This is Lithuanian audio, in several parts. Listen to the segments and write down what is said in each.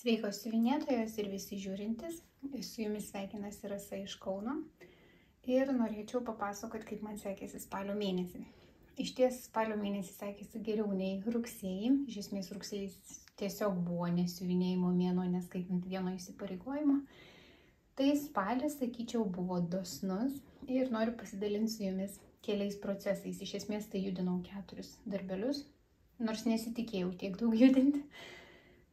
Sveikos siuvinėtojos ir visi žiūrintys. Su jumis sveikinasi Rasa iš Kauno. Ir norėčiau papasakoti, kaip man sekėsi spalio mėnesį. Iš ties spalio mėnesį sekėsi geriau nei rugsėjį. Iš esmės rugsėjais tiesiog buvo nesiuvinėjimo mėnuo, neskaitant vieno įsipareigojimo. Tai spalis, sakyčiau, buvo dosnus ir noriu pasidalinti su jumis keliais procesais. Iš esmės tai judinau 4 darbelius, nors nesitikėjau tiek daug judinti.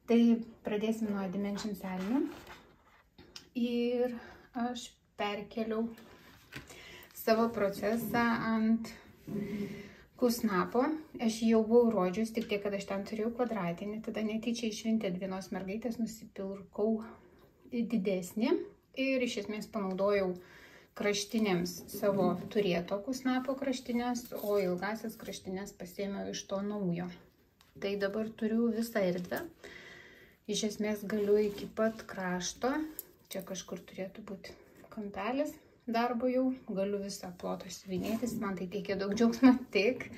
Tai pradėsim nuo Dimension elnių. Ir aš perkeliau savo procesą ant kusnapo. Aš jau buvau rodžius, tik tiek, kad aš ten turėjau kvadratinį. Tada netyčia iš Vinted vienos mergaitės nusipirkau didesnį. Ir iš esmės panaudojau kraštinėms savo turėto kusnapo kraštinės, o ilgasias kraštinės pasiėmiau iš to naujo. Tai dabar turiu visą erdvę. Iš esmės galiu iki pat krašto, čia kažkur turėtų būti kampelis darbo jau, galiu visą plotą siuvinėtis, man tai teikia daug džiaugsmo, tik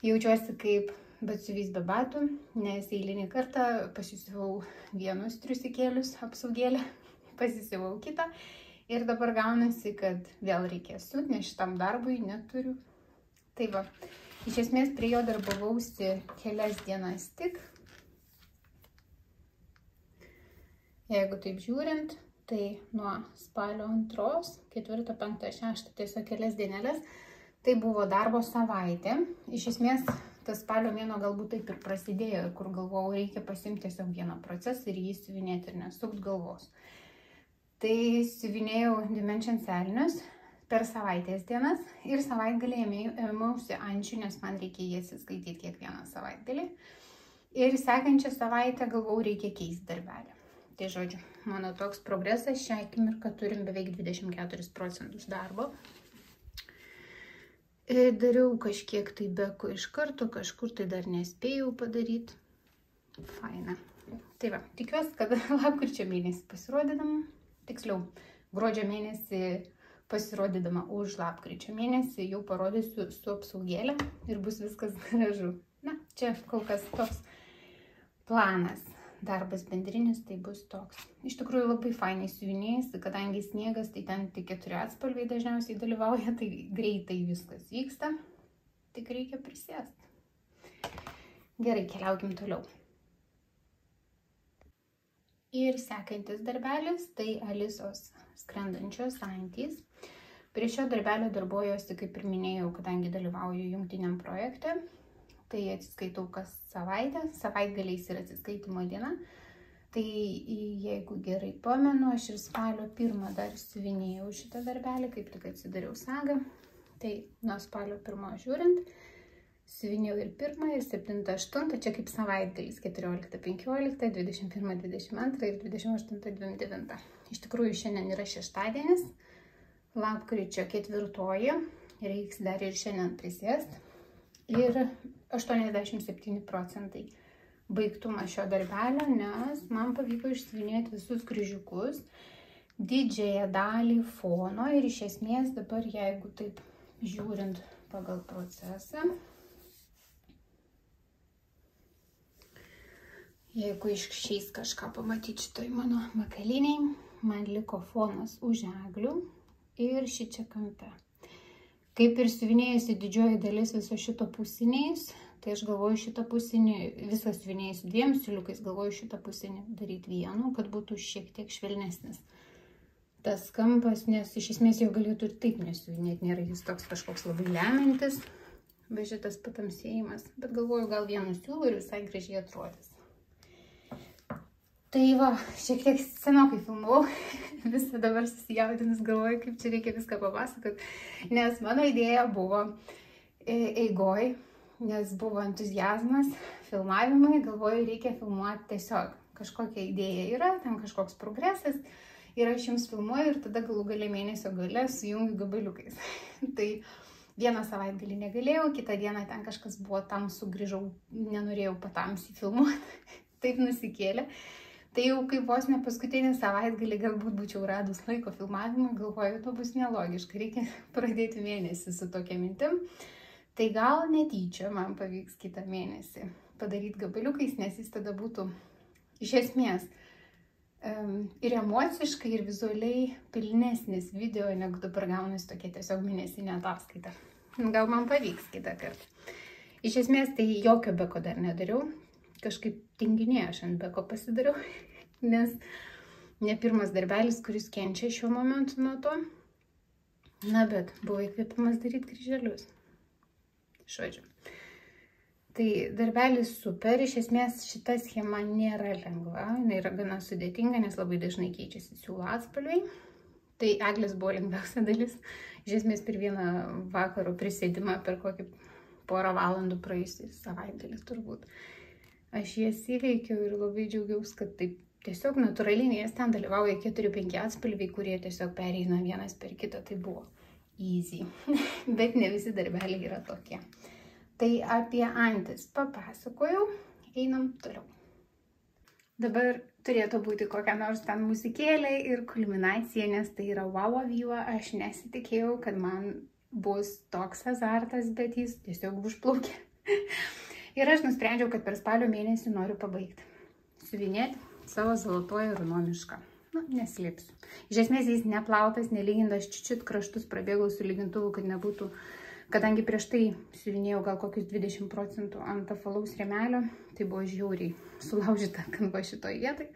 jaučiuosi kaip batsiuvys be batų, nes eilinį kartą pasisiuvau vienus triusikėlius, apsaugėlę, pasisiuvau kitą ir dabar gaunasi, kad vėl reikės siūt, nes šitam darbui neturiu. Tai va, iš esmės prie jo darbavausi kelias dienas tik. Jeigu taip žiūrint, tai nuo spalio 2, 4, 5, 6, tiesiog kelias dienelės, tai buvo darbo savaitė. Iš esmės, tas spalio mėnuo galbūt taip ir prasidėjo, kur galvojau, reikia pasimti tiesiog vieną procesą ir jį siuvinėti ir nesukt galvos. Tai siuvinėjau Dimension elnius per savaitės dienas ir savaitgalį ėmiausi ančių, nes man reikia jį atsiskaityti kiekvieną savaitgalį. Ir sekančią savaitę galvojau, reikia keisti darbelį. Tai žodžiu, mano toks progresas, šią akimirką turim beveik 24% darbo. Dariau kažkiek tai beko iš karto, kažkur tai dar nespėjau padaryti. Faina. Tai va, tikiuosi, kad lapkričio mėnesį pasirodydama, tiksliau, gruodžio mėnesį pasirodydama už lapkričio mėnesį jau parodysiu su apsaugėlė ir bus viskas gražu. Na, čia kol kas toks planas. Darbas bendrinis tai bus toks. Iš tikrųjų labai fainai siuvinėjasi, kadangi sniegas, tai ten tik 4 atspalviai dažniausiai dalyvauja, tai greitai viskas vyksta. Tik reikia prisėsti. Gerai, keliaukim toliau. Ir sekantis darbelis, tai Alisos skrendančios antys. Prie šio darbelio darbuojuosi, kaip ir minėjau, kadangi dalyvauju jungtiniam projekte. Tai atsiskaitau kas savaitę, savaitgaliais ir atsiskaitimo diena. Tai jeigu gerai pamenu, aš ir spalio 1 dar siuvinėjau šitą darbelį, kaip tik atsidariau sagą. Tai nuo spalio 1 žiūrint, siuvinėjau ir 1, ir 7, 8, čia kaip savaitgalis, 14, 15, 21, 22 ir 28, 29. Iš tikrųjų šiandien yra šeštadienis, lapkričio 4, reiks dar ir šiandien prisėsti. Ir 87% baigtumas šio darbelio, nes man pavyko išsiuvinėti visus kryžiukus, didžiąją dalį fono ir iš esmės dabar, jeigu taip žiūrint pagal procesą, jeigu išeis kažką pamatyti šitoj mano makaliniai, man liko fonas už eglių ir šičia kampe. Kaip ir siuvinėjusi didžioji dalis viso šito pusiniais, tai aš galvoju šitą pusinį, visą siuvinėjusi 2 siuliukais, galvoju šitą pusinį daryti vienu, kad būtų šiek tiek švelnesnis tas kampas, nes iš esmės jau galėtų ir taip nesiuvinėti, nėra jis toks kažkoks labai lemiantis, be šitas patamsėjimas, bet galvoju gal vienu siūlu ir visai gražiai atrodys. Tai va, šiek tiek senokai filmavau, visą dabar susijaudinus galvoju, kaip čia reikia viską papasakoti, nes mano idėja buvo eigoj, nes buvo entuziazmas, filmavimai, galvoju, reikia filmuoti tiesiog, kažkokia idėja yra, ten kažkoks progresas ir aš jums filmuoju ir tada galų gale mėnesio gale sujungiu gabaliukais. Tai vieną savaitgalį negalėjau, kitą dieną ten kažkas buvo tamsu, grįžau, nenorėjau patamsiai filmuoti, taip nusikėlė. Tai jau kaip vos ne paskutinį savaitgalį galbūt būčiau radus laiko filmavimui, galvoju, to bus nelogiška, reikia pradėti mėnesį su tokia mintim. Tai gal netyčia man pavyks kitą mėnesį padaryti gabaliukais, nes jis tada būtų iš esmės ir emociškai, ir vizualiai pilnesnis video, negu dabar gaunasi tokia tiesiog mėnesinė ataskaita. Gal man pavyks kitą kartą. Iš esmės, tai jokio beko dar nedariau. Kažkaip tinginė aš ant beko pasidariau, nes ne pirmas darbelis, kuris kenčia šiuo momentu nuo to. Na, bet buvo įkvėpimas daryti kryželius. Žodžiu. Tai darbelis super, iš esmės šita schema nėra lengva, jinai yra gana sudėtinga, nes labai dažnai keičiasi siūlo atspalviai. Tai eglės buvo lengviausia dalis, iš esmės per vieną vakaro prisėdimą per kokį porą valandų praėjusį savaitgalį turbūt. Aš jas įveikiau ir labai džiaugiausi, kad taip tiesiog natūraliai, nes ten dalyvauja 4-5 atspalviai, kurie tiesiog pereina vienas per kitą, tai buvo easy, bet ne visi darbeliai yra tokie. Tai apie antis papasakojau, einam toliau. Dabar turėtų būti kokia nors ten muzikėlė ir kulminacija, nes tai yra wow vyva, aš nesitikėjau, kad man bus toks azartas, bet jis tiesiog užplaukė. Ir aš nusprendžiau, kad per spalio mėnesį noriu pabaigti siuvinėti savo zolotojo runo mišką. Nu, neslėpsiu. Iš esmės jis neplautas, nelygintas, čiut kraštus prabėgau su lygintuvu, kad nebūtų, kadangi prieš tai siuvinėjau gal kokius 20% ant apvalaus rėmelio, tai buvo žiauriai sulaužyta kanva šitoj vietai.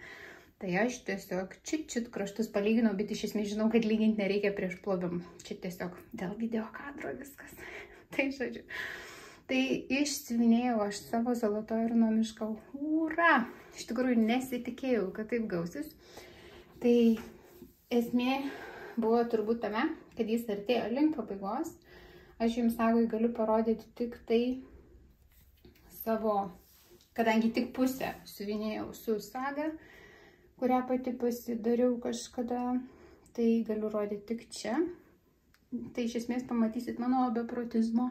Tai aš tiesiog čiut kraštus palyginau, bet iš esmės žinau, kad lyginti nereikia prieš plovimą. Čia tiesiog dėl video kadro viskas. Tai žodžiu. Tai išsiuvinėjau aš savo zolotojo runo mišką. Ura! Iš tikrųjų nesitikėjau, kad taip gausis. Tai esmė buvo turbūt tame, kad jis artėjo link pabaigos. Aš jums sagui galiu parodyti tik tai savo, kadangi tik pusę siuvinėjau su saga, kurią pati pasidariau kažkada, tai galiu rodyti tik čia. Tai iš esmės pamatysit mano beprotizmo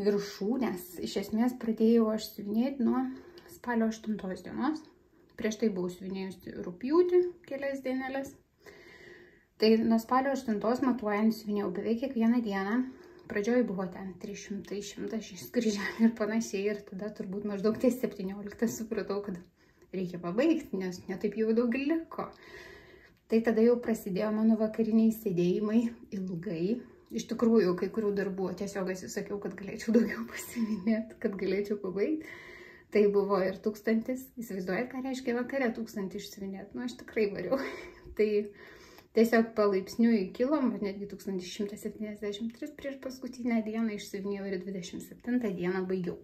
viršūnės. Iš esmės pradėjau aš siuvinėti nuo spalio 8 dienos. Prieš tai buvau siuvinėjusi rugpjūtį kelias dienelės. Tai nuo spalio 8 matuojant siuvinėjau beveik kiekvieną dieną. Pradžioj buvo ten 300-100 kryželių ir panašiai. Ir tada turbūt maždaug ties 17 supratau, kad reikia pabaigti, nes netaip jau daug liko. Tai tada jau prasidėjo mano vakariniai sėdėjimai ilgai. Iš tikrųjų, kai kurių darbų tiesiog atsisakiau, kad galėčiau daugiau pasiminėti, kad galėčiau pabaigti. Tai buvo ir 1000, įsivaizduojat, ką reiškia vakare 1000 išsiuvinėti. Nu, aš tikrai variau. Tai tiesiog palaipsniui kilom, netgi 1173 prieš paskutinę dieną išsiuvinėjau ir 27 dieną baigiau.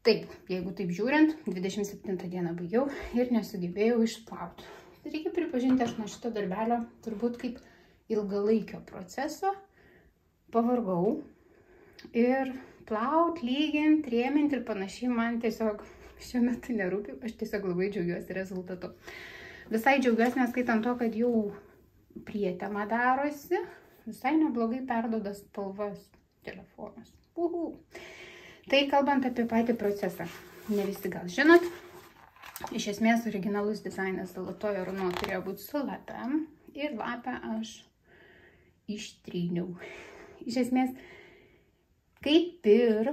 Taip, jeigu taip žiūrint, 27 dieną baigiau ir nesugebėjau išplauti. Reikia pripažinti, aš nuo šito darbelio turbūt kaip ilgalaikio proceso pavargau ir plaut, lygint, rėmint ir panašiai man tiesiog šiuo metu nerūpi, aš tiesiog labai džiaugiuosi rezultatu. Visai džiaugiuosi, neskaitant to, kad jau prietema darosi, visai neblogai perduoda spalvas telefonas. Tai kalbant apie patį procesą, ne visi gal žinot, iš esmės originalus dizainas zolotojo runo turėjo būti su lape ir lapę aš ištryniau. Iš esmės, kaip ir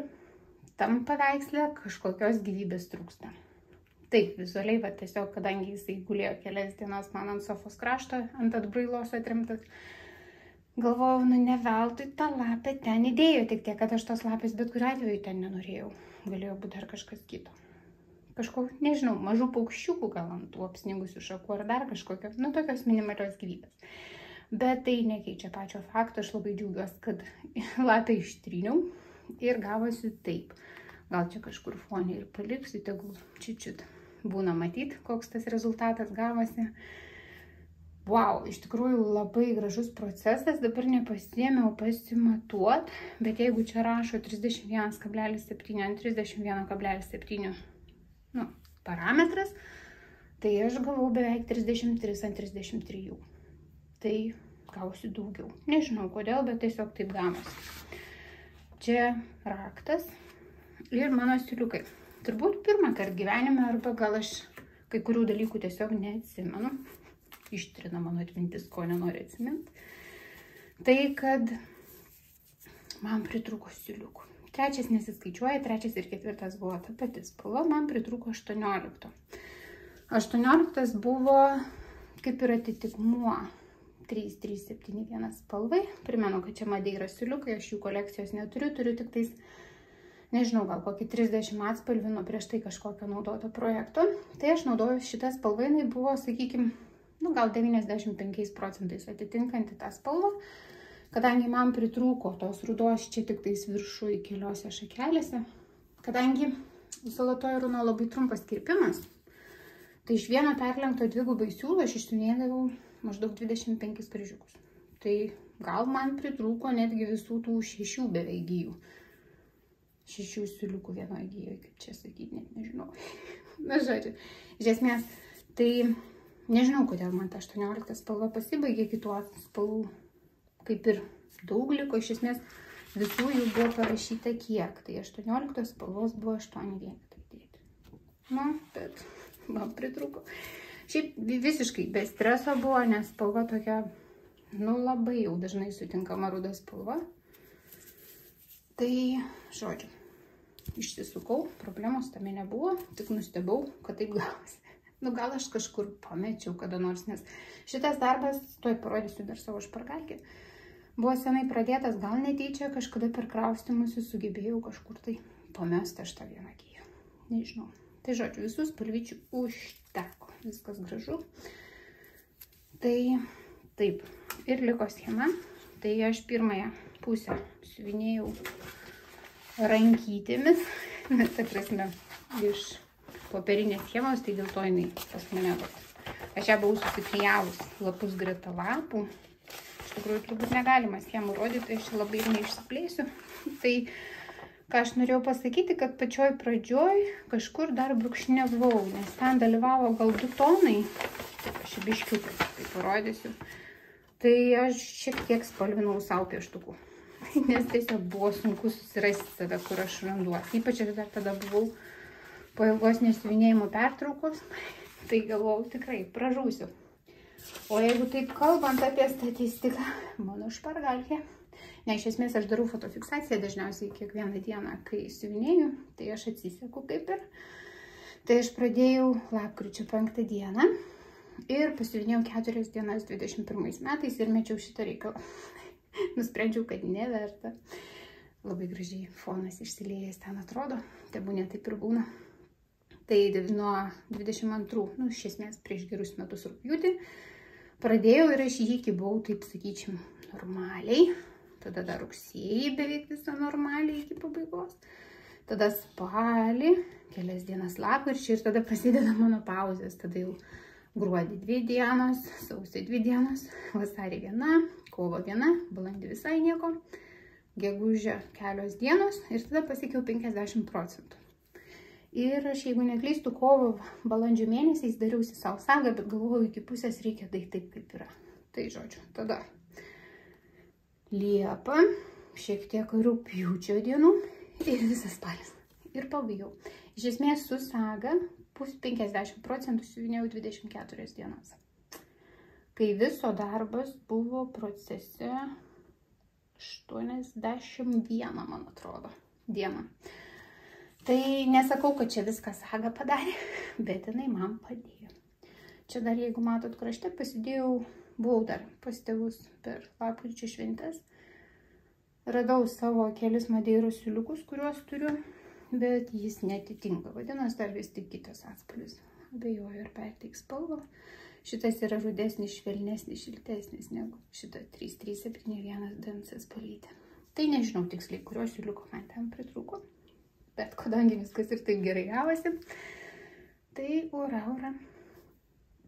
tam paveiksle kažkokios gyvybės trūksta. Taip, vizualiai, va tiesiog, kadangi jisai gulėjo kelias dienas man ant sofos krašto, ant atbrailos atrimtas, galvojau, nu ne veltui tą lapę ten įdėjo, tik tiek, kad aš tos lapės bet kuriuo atveju ten nenorėjau. Galėjo būti dar kažkas kito. Kažkokio, nežinau, mažų paukščiukų gal ant tų apsnigusių šakų ar dar kažkokio, nu tokios minimalios gyvybės. Bet tai nekeičia pačio fakto, aš labai džiaugiuosi, kad lapę ištryniau ir gavosi taip. Gal čia kažkur fonė ir paliksiu, tegul čiut būna matyti, koks tas rezultatas gavosi. Wow, iš tikrųjų labai gražus procesas, dabar nepasiėmiau pasimatuot, bet jeigu čia rašo 31,7 ant 31,7 parametras, tai aš gavau beveik 33 ant 33. Tai gausiu daugiau. Nežinau kodėl, bet tiesiog taip gavosi. Čia raktas ir mano stiliukai. Turbūt pirmą kartą gyvenime, arba gal aš kai kurių dalykų tiesiog neatsimenu. Ištrina mano atmintis, ko nenoriu atsiminti. Tai, kad man pritrūko stiliukų. 3 nesiskaičiuoja, 3 ir 4 buvo ta pati spalva, man pritrūko 18. 18 buvo kaip ir atitikmuo 3371 spalvai. Primenu, kad čia Madeira siūliukai, aš jų kolekcijos neturiu, turiu tik tais, nežinau, gal kokį 30 atspalvių nuo prieš tai kažkokio naudoto projekto. Tai aš naudoju šitą spalvą, jinai buvo, sakykime, gal 95% atitinkanti tą spalvą, kadangi man pritrūko tos rudos čia tik tais viršų keliose šakelėse, kadangi salatoje runo labai trumpas kirpimas, tai iš vieno perlenkto dvigubai siūlo aš išsiunėdavau maždaug 25 kryžiukus. Tai gal man pritrūko netgi visų tų 6 beveik gijų. 6 siūliukų vienoje gijoje, kaip čia sakyti, net nežinau. Na, žodžiu, iš esmės, tai nežinau, kodėl man ta 18 spalva pasibaigė, kitų spalvų kaip ir daug liko, iš esmės visų jų buvo parašyta kiek. Tai 18 spalvos buvo 8 vienetai dėti. Nu, bet man pritrūko. Šiaip visiškai be streso buvo, nes spalva tokia, labai jau dažnai sutinkama ruda spalva. Tai, žodžiu, išsisukau, problemos tame nebuvo, tik nustebau, kad taip gavosi. Gal aš kažkur pamečiau kada nors, nes šitas darbas, tuoj parodysiu dar savo špargalkę, buvo senai pradėtas, gal netyčia, kažkada per kraustymusi sugebėjau kažkur tai pamesti aš tą vieną giją. Nežinau. Tai žodžiu, visų spalvyčių užteko. Viskas gražu. Tai taip. Ir liko schema. Tai aš pirmąją pusę siuvinėjau rankytėmis. Ta prasme, iš popierinės schemos, tai dėl to jinai pas mane. Aš ją buvau susiklijavus lapus greta lapų. Iš tikrųjų, turbūt negalima schemų rodyti, aš labai ir neišsiplėsiu. Tai ką aš norėjau pasakyti, kad pačioj pradžioj kažkur dar brūkšniavau, nes ten dalyvavo gal 2 tonai, aš biškiukai tai parodysiu, tai aš šiek tiek spalvinau savo pieštukų, nes tiesiog buvo sunku susirasti save, kur aš randuosi. Ypač aš dar tada buvau po ilgos nesiuvinėjimo pertraukos, tai galvojau tikrai pražūsiu. O jeigu taip kalbant apie statistiką, mano špargalkė, ne, iš esmės aš darau fotofiksaciją dažniausiai kiekvieną dieną, kai siuvinėju, tai aš atsiseku kaip ir. Tai aš pradėjau lapkričio 5 dieną ir pasiuvinėjau 4 dienas 21 metais ir mečiau šitą reikalą. Nusprendžiau, kad neverta. Labai gražiai fonas išsiliejęs ten atrodo, tebūnė taip ir būna. Tai nuo 22, iš esmės prieš gerus metus rugpjūtį, pradėjau ir aš jį kibau, taip sakyčiau, normaliai. Tada dar rugsėjį beveik visą normaliai iki pabaigos. Tada spalį, kelias dienas lapkričio ir tada prasideda mano pauzės. Tada jau gruodį 2 dienos, sausio 2 dienos, vasarį 1, kovo 1, balandį visai nieko, gegužė kelios dienos ir tada pasiekiau 50%. Ir aš, jeigu neklystu, kovo balandžio mėnesiais dariausi savo sagą, bet galvojau, iki pusės reikia tai taip kaip yra. Tai žodžiu, tada Liepa, šiek tiek rugpjūčio dienų ir visas spalis. Ir pabaigiau. Iš esmės su saga 50% siuvinėjau 24 dienas. Kai viso darbas buvo procese 81, man atrodo, dieną. Tai nesakau, kad čia viską saga padarė, bet jinai man padėjo. Čia dar, jeigu matot krašte, pasidėjau, buvau dar pas tėvus per lapkričio šventes. Radau savo kelis Madeiros siūliukus, kuriuos turiu, bet jis netitinka. Vadinasi, dar vis tik kitas atspalvis. Abejoju, ar perteiks spalvą. Šitas yra rudesnis, švelnesnis, šiltesnis negu šita 3371 DMC spalvytė. Tai nežinau tiksliai, kurio siūliuko man ten pritrūko. Bet kadangi viskas ir taip gerai gavosi, tai ura.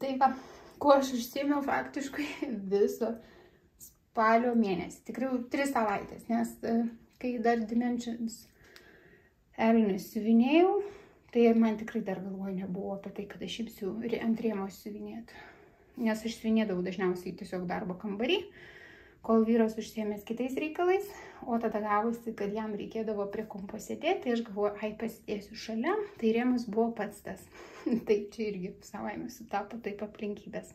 Tai va, kuo aš užsiėmiau faktiškai viso spalio mėnesį. Tikrai 3 savaitės, nes kai dar Dimensions elnius siuvinėjau, tai man tikrai dar galvoje nebuvo apie tai, kad aš imsiu ant rėmos siuvinėti. Nes aš siuvinėdavau dažniausiai tiesiog darbo kambarį, kol vyras užsiėmės kitais reikalais, o tada gavosi, kad jam reikėdavo prie kompo sėdėti, tai aš galvoju, ai pasidėsiu šalia, tai rėmas buvo pats tas. Tai čia irgi savaime sutapo taip aplinkybės.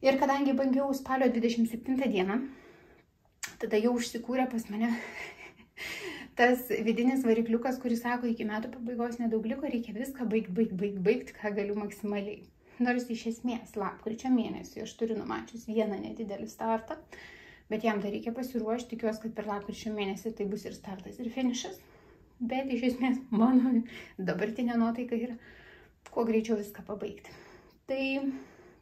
Ir kadangi bangiau spalio 27 dieną, tada jau užsikūrė pas mane tas vidinis varikliukas, kuris sako, iki metų pabaigos nedaug liko, reikia viską baigti, ką galiu maksimaliai. Nors iš esmės lapkričio mėnesį aš turiu numačius vieną nedidelį startą, bet jam dar reikia pasiruošti, tikiuosi, kad per lapkričio mėnesį tai bus ir startas, ir finišas. Bet iš esmės mano dabartinė nuotaika yra kuo greičiau viską pabaigti. Tai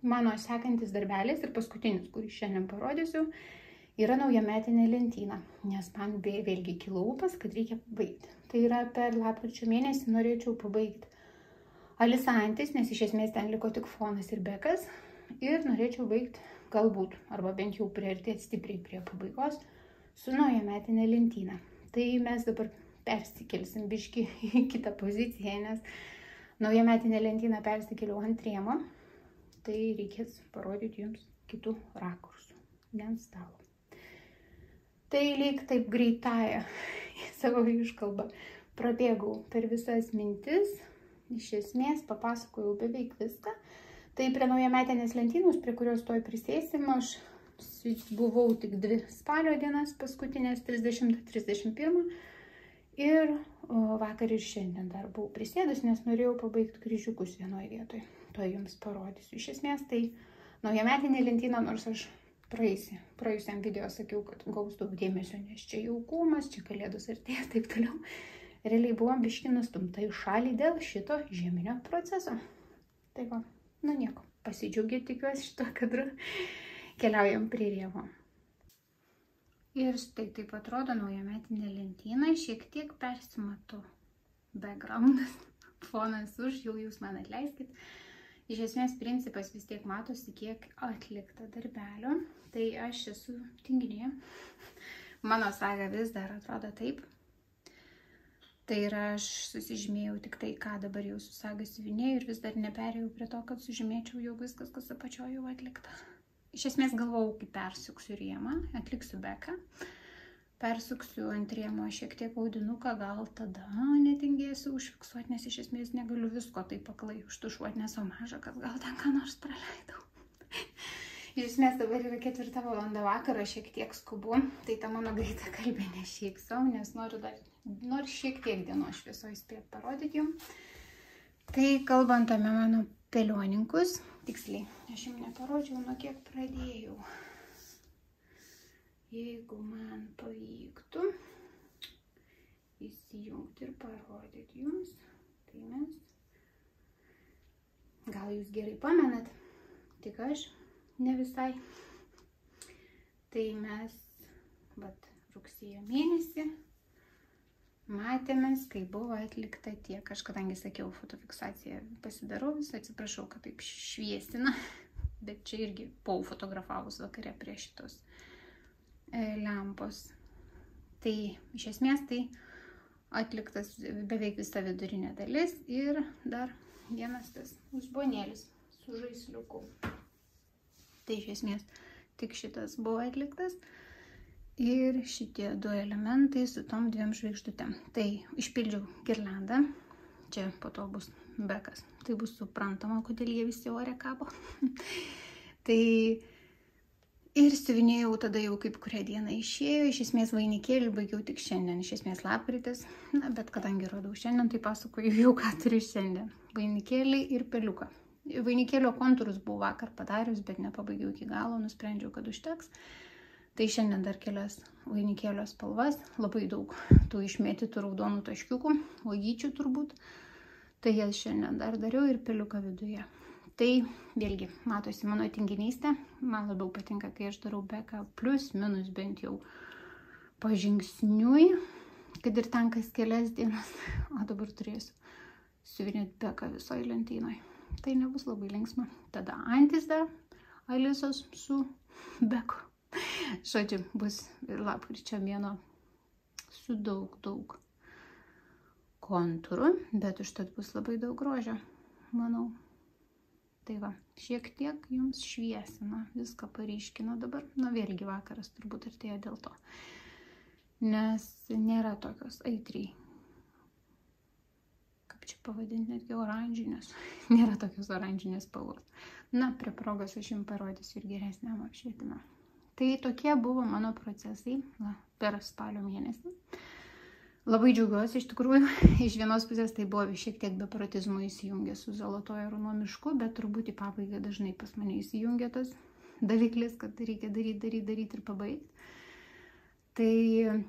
mano sekantis darbelis ir paskutinis, kurį šiandien parodysiu, yra naujametinė lentyna, nes man vėlgi kilo ūpas, kad reikia pabaigti. Tai yra per lapkričio mėnesį norėčiau pabaigti Alisa Antis, nes iš esmės ten liko tik fonas ir bekas. Ir norėčiau baigti galbūt, arba bent jau priartėti stipriai prie pabaigos, su naujametinė lentyna. Tai mes dabar persikelsim biškį į kitą poziciją, nes naujametinę lentyną persikėliau ant rėmo. Tai reikės parodyti jums kitų rakursų, ne ant stalo. Tai lyg taip greitąją savo iškalbą prabėgau per visas mintis, iš esmės papasakojau beveik viską. Tai prie naujametinės lentynos, prie kurios toj prisėsim, aš buvau tik 2 spalio dienas, paskutinės 30-31. Ir vakar ir šiandien dar buvau prisėdus, nes norėjau pabaigti kryžiukus vienoje vietoje. To jums parodysiu. Iš esmės tai naujametinė lentyna, nors aš praėjusiam video sakiau, kad gaus daug dėmesio, nes čia jaukumas, čia kalėdos artėja, taip toliau. Realiai buvom biškį nustumta į šalį dėl šito žieminio proceso. Tai va, nu nieko, pasidžiaugiu, tikiuosi šito kadru. Keliaujam prie rėmo. Ir štai taip atrodo naujametinė lentyna, šiek tiek persimato backgroundas, fonas už, jau jūs man atleiskit. Iš esmės principas vis tiek matosi, kiek atlikta darbelio. Tai aš esu tinginė. Mano saga vis dar atrodo taip. Tai yra, aš susižymėjau tik tai, ką dabar jau su saga siuvinėjau ir vis dar neperėjau prie to, kad sužymėčiau jau viskas, kas apačioje jau atlikta. Iš esmės galvojau, kai persuksiu rėmą, atliksiu beką. Persuksiu ant rėmo šiek tiek audinuką, gal tada netingėsiu užfiksuoti, nes iš esmės negaliu visko taip aklai užtušuoti, nes o maža, kad gal ten ką nors praleidau. Iš esmės dabar yra 4 valanda vakaro, šiek tiek skubu, tai ta mano greita kalbė ne šiaip savo, nes noriu šiek tiek dienos šviesoje spėti parodyti jums. Tai kalbant apie mano pelioninkus, tiksliai, aš jums neparodžiau, nuo kiek pradėjau. Jeigu man pavyktų įsijungti ir parodyti jums, tai mes, gal jūs gerai pamenat, tik aš ne visai. Tai mes, rugsėjo mėnesį matėmės, kai buvo atlikta tiek. Aš kadangi sakiau, fotofiksaciją pasidarau, vis atsiprašau, kad taip šviesina, bet čia irgi buvau fotografavus vakare prie šitos lempos. Tai iš esmės tai atliktas beveik visa vidurinė dalis ir dar vienas tas uzbonėlis su žaisliuku. Tai iš esmės tik šitas buvo atliktas ir šitie 2 elementai su tom 2 žvaigždutėm. Tai išpildžiau girlandą, čia po to bus bekas. Tai bus suprantama, kodėl jie visi ore kabo. Tai ir siuvinėjau tada jau kaip kurią dieną išėjo. Iš esmės vainikėlį baigiau tik šiandien, iš esmės lapkritis. Na, bet kadangi radau šiandien, tai pasakoju jau, ką turiu šiandien. Vainikėlį ir peliuką. Vainikėlio kontūrus buvau vakar padarius, bet nepabaigiau iki galo, nusprendžiau, kad užteks. Tai šiandien dar kelias vainikėlio spalvas, labai daug tų išmėtytų raudonų taškiukų, uogyčių turbūt. Tai jas šiandien dar dariau ir peliuką viduje. Tai vėlgi matosi mano tinginystė, man labiau patinka, kai aš darau beką plius, minus bent jau pažingsniui, kad ir ten kas kelias dienas, o dabar turėsiu siuvinėti beką visoje lentynoje. Tai nebus labai linksma. Tada antis dar, Alisos su beku. Žodžiu, bus lapkričio mėnuo su daug kontūrų, bet užtat bus labai daug grožio, manau. Tai va, šiek tiek jums šviesina, viską paryškina dabar. Na, vėlgi vakaras turbūt artėja dėl to. Nes nėra tokios aitriai, kaip čia pavadinti, netgi oranžinės. Nėra tokios oranžinės spalvos. Na, prie progos aš jums parodysiu ir geresniam apšvietimą. Tai tokie buvo mano procesai per spalio mėnesį. Labai džiaugiuosi iš tikrųjų. Iš vienos pusės tai buvo šiek tiek beprotizmo įsijungę su Zolotojo Runo mišku, bet turbūt į pabaigą dažnai pas mane įsijungia tas daviklis, kad reikia daryti ir pabaigti. Tai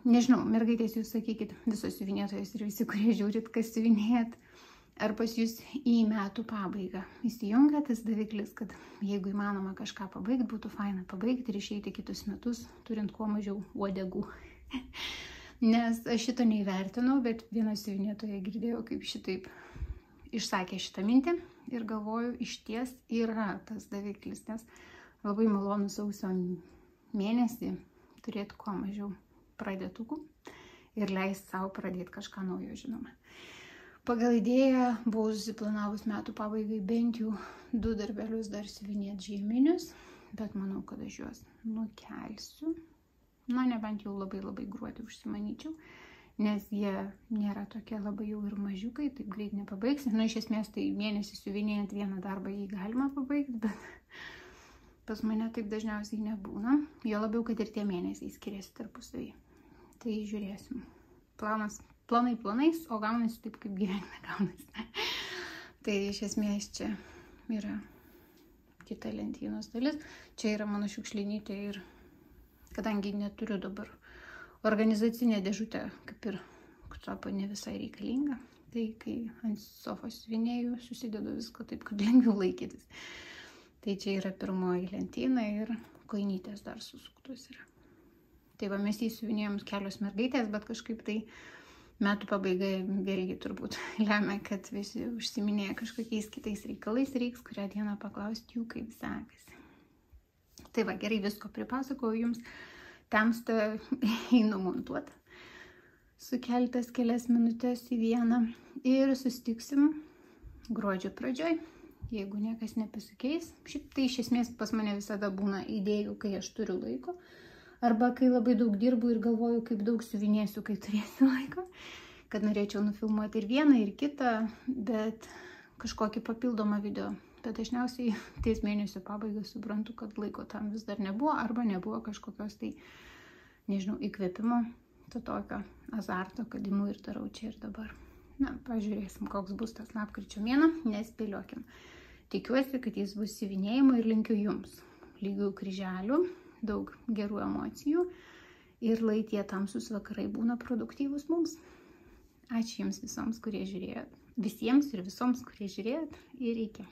nežinau, mergaitės, jūs sakykit, visos siuvinėtojos ir visi, kurie žiūrit, kas siuvinėjat, ar pas jūs į metų pabaigą įsijungia tas daviklis, kad jeigu įmanoma kažką pabaigti, būtų faina pabaigti ir išeiti kitus metus, turint kuo mažiau uodegų. Nes aš šito neįvertinau, bet viena siuvinėtoja girdėjau, kaip šitaip išsakė šitą mintį ir galvoju, iš ties yra tas daviklis, nes labai malonu sausio mėnesį turėti kuo mažiau pradėtukų ir leisti savo pradėti kažką naujo, žinoma. Pagal idėją buvau susiplanavus metų pabaigai bent jau 2 darbelius dar siuvinėti žieminius, bet manau, kad aš juos nukelsiu. Na, nebent jau labai gruodį užsimanyčiau, nes jie nėra tokie labai jau ir mažiukai, taip greit nepabaigsi. Nu, iš esmės, tai mėnesį siuvinėjant vieną darbą jį galima pabaigti, bet pas mane taip dažniausiai nebūna. Jo labiau, kad ir tie mėnesiai skiriasi tarpusavy. Tai žiūrėsim. Planais, o gaunasi taip, kaip gyvenime gaunasi. Tai iš esmės čia yra kita lentynos dalis. Čia yra mano šiukšlinytė ir kadangi neturiu dabar organizacinę dėžutę, kaip ir tapo ne visai reikalinga, tai kai ant sofos siuvinėjau, susidedu viską taip, kad lengviau laikytis. Tai čia yra pirmoji lentyna ir koinytės dar susuktos yra. Tai va, mes įsiuvinėjom kelios mergaitės, bet kažkaip tai metų pabaiga vėlgi turbūt lemia, kad visi užsiminėja kažkokiais kitais reikalais, reiks kurią dieną paklausti jų, kaip sekasi. Tai va, gerai, visko pripasakoju jums, temsta einu montuoti, sukeltas kelias minutės į vieną ir susitiksim gruodžio pradžioj, jeigu niekas nepasikeis. Šiaip tai iš esmės pas mane visada būna idėjų, kai aš turiu laiko, arba kai labai daug dirbu ir galvoju, kaip daug siuvinėsiu, kai turėsiu laiko, kad norėčiau nufilmuoti ir vieną, ir kitą, bet kažkokį papildomą video. Bet dažniausiai ties mėnesio pabaigą suprantu, kad laiko tam vis dar nebuvo, arba nebuvo kažkokios tai, nežinau, įkvėpimo, to tokio azarto, kad imu ir darau čia ir dabar. Na, pažiūrėsim, koks bus tas lapkričio mėnuo, nespėliokim. Tikiuosi, kad jis bus siuvinėjimo ir linkiu jums lygių kryželių, daug gerų emocijų ir lai tie tamsūs vakarai būna produktyvūs mums. Ačiū jums visoms, kurie žiūrėjot. Visiems ir visoms, kurie žiūrėjot ir iki.